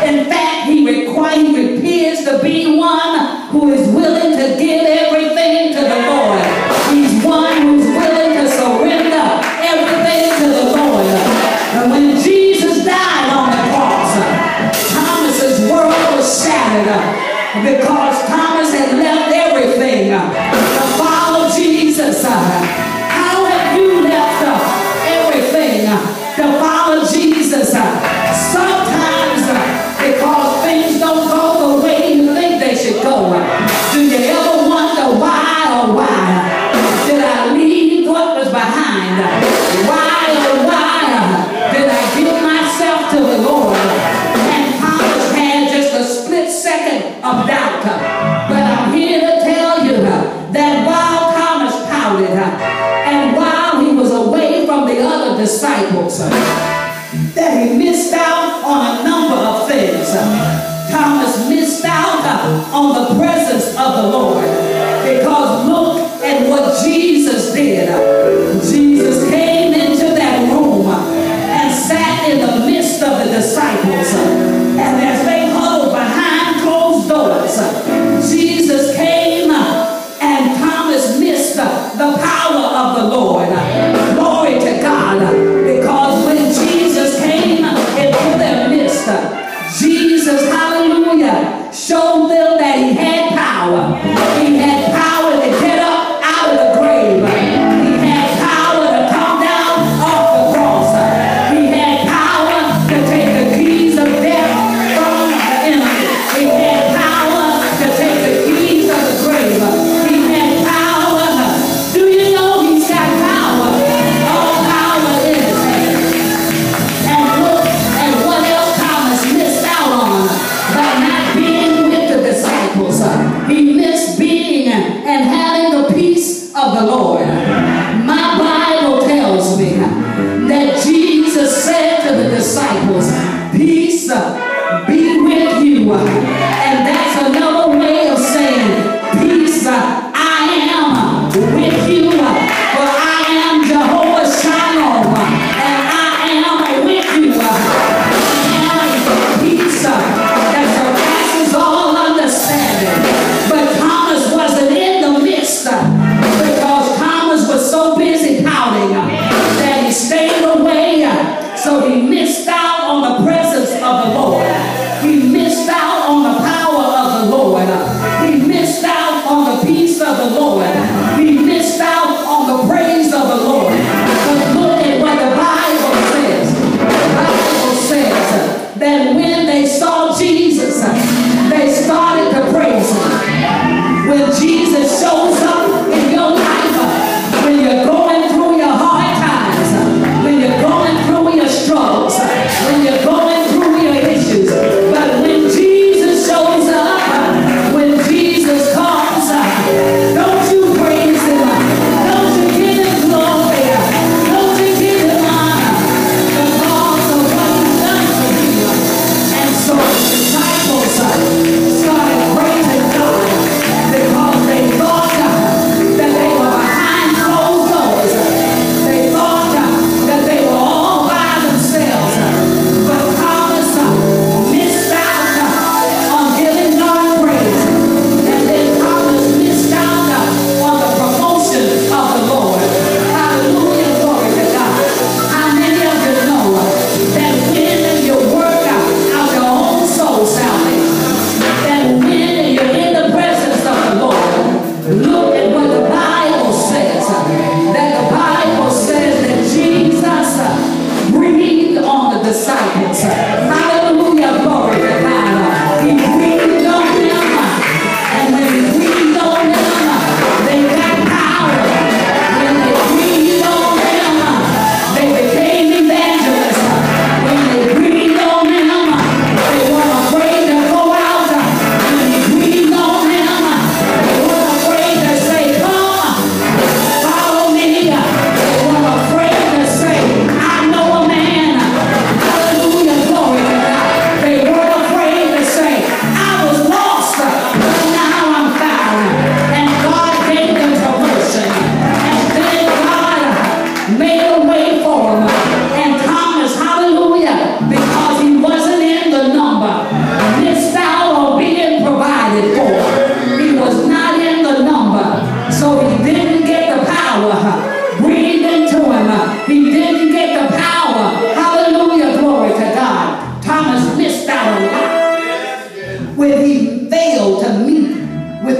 In fact, he appears to be one who is willing to give everything to the Lord. He's one who's willing to surrender everything to the Lord. And when Jesus died on the cross, Thomas's world was shattered because Thomas had left everything to follow Jesus. How have you left everything to follow Jesus? Sometimes because things don't go the way you think they should go. Do you ever wonder why, oh why did I leave what was behind? Why, oh why did I give myself to the Lord? And Thomas had just a split second of doubt. But I'm here to tell you that while Thomas pouted and while he was away from the other disciples, that he missed out on a number of things. Thomas missed out on the presence of the Lord, because look at what Jesus did. Jesus came into that room and sat in the midst of the disciples, and as they huddled behind closed doors, Jesus came and Thomas missed the power of the Lord. Glory to God, because when Jesus came into their midst, Jesus, hallelujah, showed them that he had power. He had power to get up out of the grave. He had power to come down off the cross. He had power to take the keys of death from the enemy. He had power to take the keys of the grave. He had power. Do you know he's got power? All power in his hand. And look at what else Thomas missed out on by not being with the disciples. He missed being and having the peace of the Lord. My Bible tells me that Jesus said to the disciples, peace be with you. And that's another way of saying, peace, I am with you. For I am Jehovah Shalom. And I am with you. I am peace that surpasses all understanding. But Thomas wasn't in the midst because Thomas was so busy pouting that he stayed away. So he missed out on the presence of the Lord. He missed out on the power of the Lord. He missed out on the peace of the Lord. He missed out on the praise of the Lord. But look at what the Bible says. The Bible says that when they saw Jesus, they started to praise him. When Jesus shows up in your life, when you're going through your hard times, when you're going through your struggles, when you're going through your issues, but when Jesus shows up, when Jesus comes, don't you praise him, don't you give him glory, don't you give him honor, because of what he's done for you. And so the disciples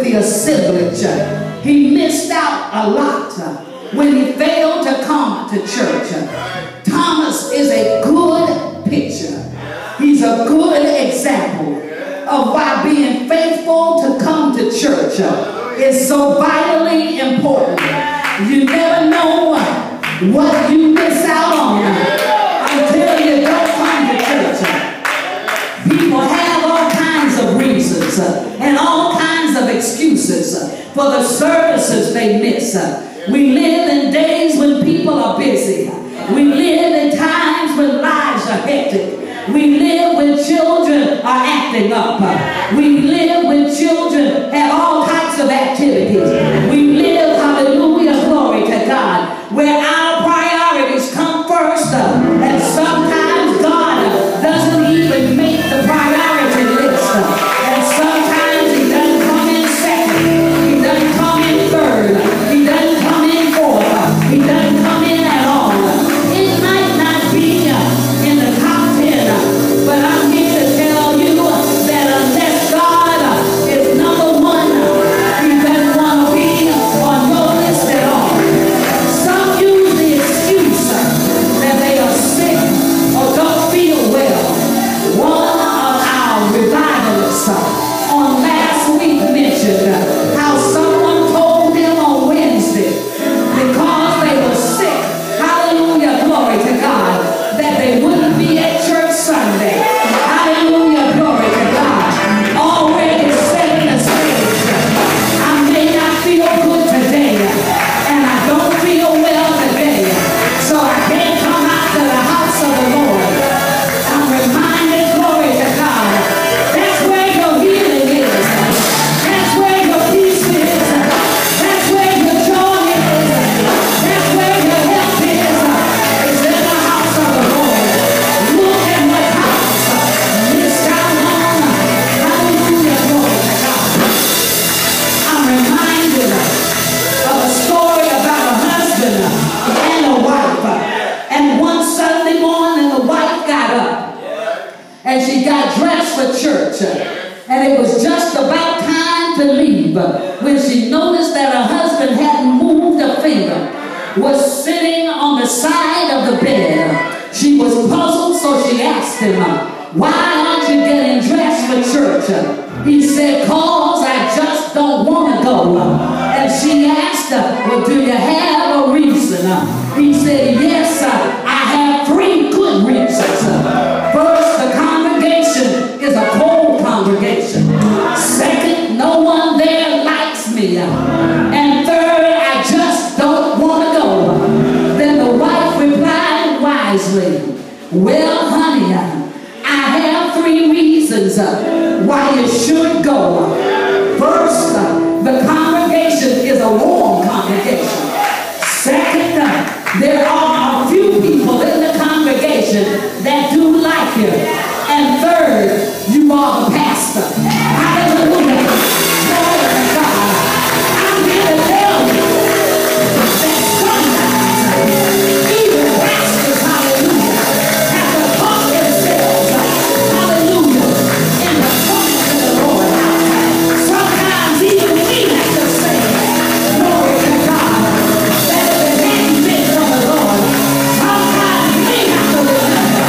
with the assemblage. He missed out a lot when he failed to come to church. Thomas is a good picture. He's a good example of why being faithful to come to church is so vitally important. You never know what you miss out on until you don't come to church. People have all kinds of reasons and all kinds of excuses for the services they miss. We live in days when people are busy. We live in times when lives are hectic. We live when children are acting up. We live when children have all types of activities. We live, hallelujah, glory to God, where our priorities come first. And sometimes God doesn't even make the priority list. And sometimes he doesn't come in second. He doesn't come in third. He doesn't come in fourth. He doesn't come in at all. It might not be in the top 10, but I'm here to tell you that unless God is number one, he doesn't want to be on your list at all. Some use the excuse that they are sick or don't feel well. One of our revivalists on last week mentioned how someone told him on Wednesday, because they were sick, hallelujah, glory to God, that they wouldn't be at church Sunday. Hallelujah, glory to God. Already setting the stage. I may not feel good today, and I don't feel well today, so I can't come out to the house of the Lord. I'm reminded, glory to God, that's where your healing is. That's where your peace is. That's where your joy is. That's where your help is. It's in the house of the Lord. Look at what house missed out on. Hallelujah, glory to God. I'm reminded of a story about a husband and a wife. And one Sunday morning, the wife got up and she got dressed for church. And it was just about time to leave when she noticed that her husband hadn't moved a finger, was sitting on the side of the bed. She was puzzled, so she asked him, "Why aren't you getting dressed for church?" He said, "'Cause I just don't want to go." And she asked her, "Well, do you have a reason?" He said, "Yes, I have 3 good reasons. First, the congregation is a cold congregation. Second, no one there likes me. And third, I just don't want to go." Then the wife replied wisely, "Well, honey, I have 3 reasons why you should go. First, the congregation is a warm congregation. Second, there are a few people in the congregation that do like you. And third, you are the pastor." Hallelujah. Glory to God. I'm here to tell you that sometimes even pastors, hallelujah, have to pump themselves, hallelujah, in the coming to the Lord. Sometimes even we have to say, glory to God, that if it hadn't been from the Lord, sometimes we have to remember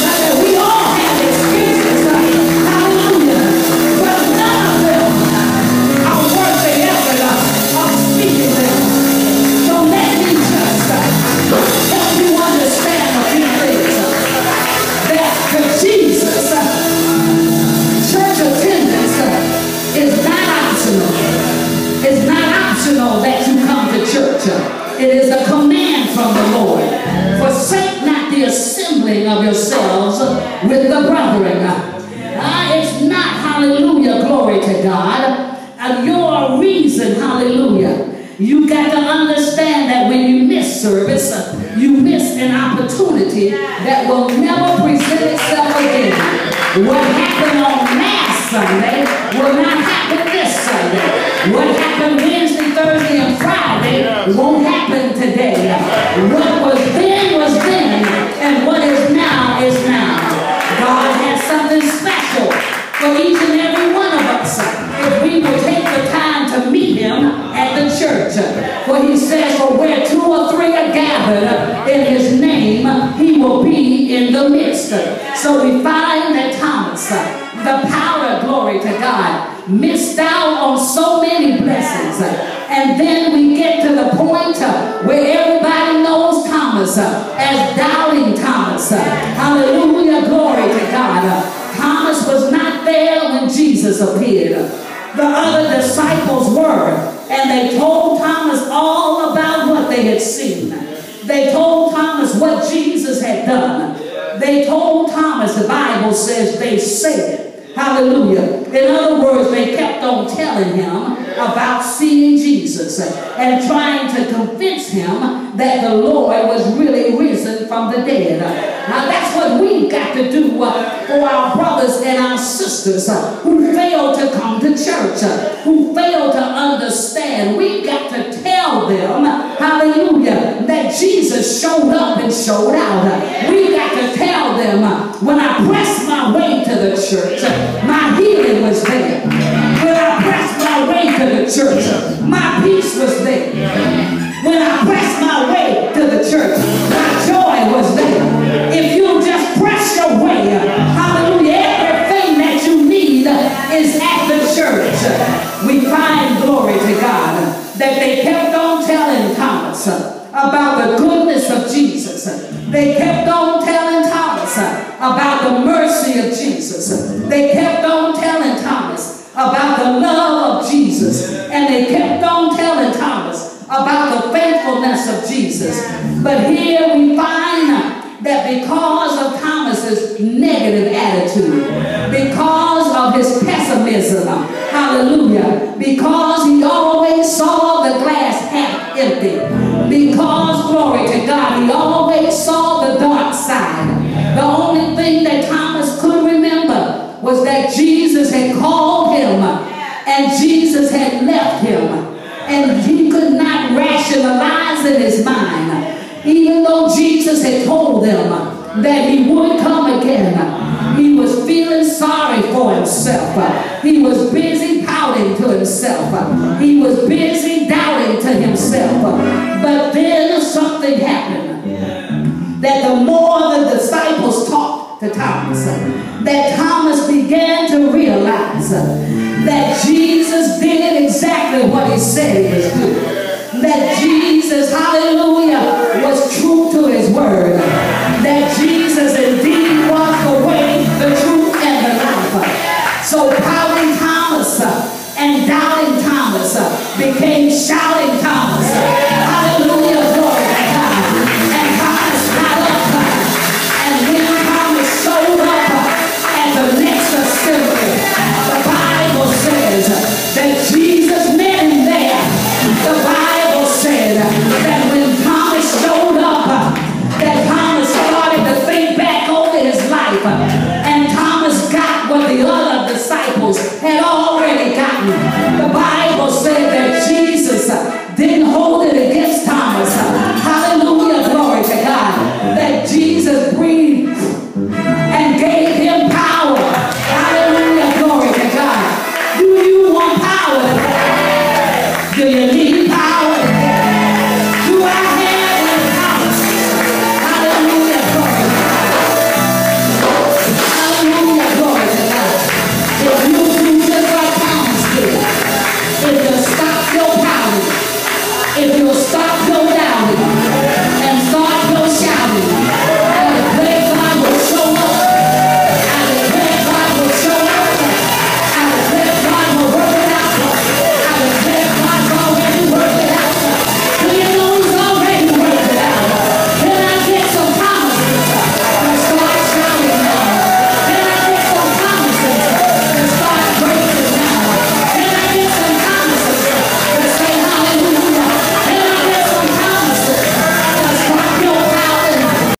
that we all have excuses, hallelujah, but none of them are worth the effort of speaking them. So let me just help you understand a few things. That for Jesus, church attendance is not optional. It's not optional that you come to church. It is a command from the Lord. Forsake not the assembling of yourselves with the brethren. It's not, hallelujah, glory to God, your reason, hallelujah. You got to understand that when you miss service, you miss an opportunity that will never present itself again. What happened on last Sunday will not happen this Sunday. What happened Wednesday, Thursday, and Friday won't happen today. What was then, and what is now is now. God has something special for each and every one of us if we will take the For he says, for where 2 or 3 are gathered in his name, he will be in the midst. So we find that Thomas, the power, glory to God, missed out on so many blessings. And then we get to the point where everybody knows Thomas as Doubting Thomas. Hallelujah, glory to God. Thomas was not there when Jesus appeared. The other disciples were, and they told Thomas all about what they had seen. They told Thomas what Jesus had done. They told Thomas, the Bible says, they said, hallelujah. In other words, they kept on telling him about seeing Jesus and trying to convince him that the Lord was really risen from the dead. Now that's what we've got to do for our brothers and our sisters who fail to come to church, who fail to understand. We've got to tell them, hallelujah, that Jesus showed up and showed out. We've got to tell them, when I pressed my way to the church, my healing was there. When I pressed my way to the church, my peace was there. When I pressed my way to the church, my joy was there. If you just press your way, hallelujah, everything that you need is at the church. We find, glory to God, that they kept on telling Thomas about the goodness of Jesus. They kept on telling Thomas about the mercy of Jesus. They kept on telling Thomas about the love of Jesus. And they kept on telling Thomas about the faithfulness of Jesus. But here we find that because of Thomas's negative attitude, because of his pessimism, hallelujah, because he always saw the glass half empty, because, glory to God, he always saw the dark side. The only thing that Thomas could remember was that Jesus had called him and Jesus had left him, and he could not rationalize in his mind. Even though Jesus had told them that he would come again, he was feeling sorry for himself. He was busy pouting to himself. He was busy doubting to himself. But then something happened. That the more the disciples talked to Thomas, that Thomas began to realize that Jesus did exactly what he said he was doing. That Jesus, hallelujah, was true to his word. That Jesus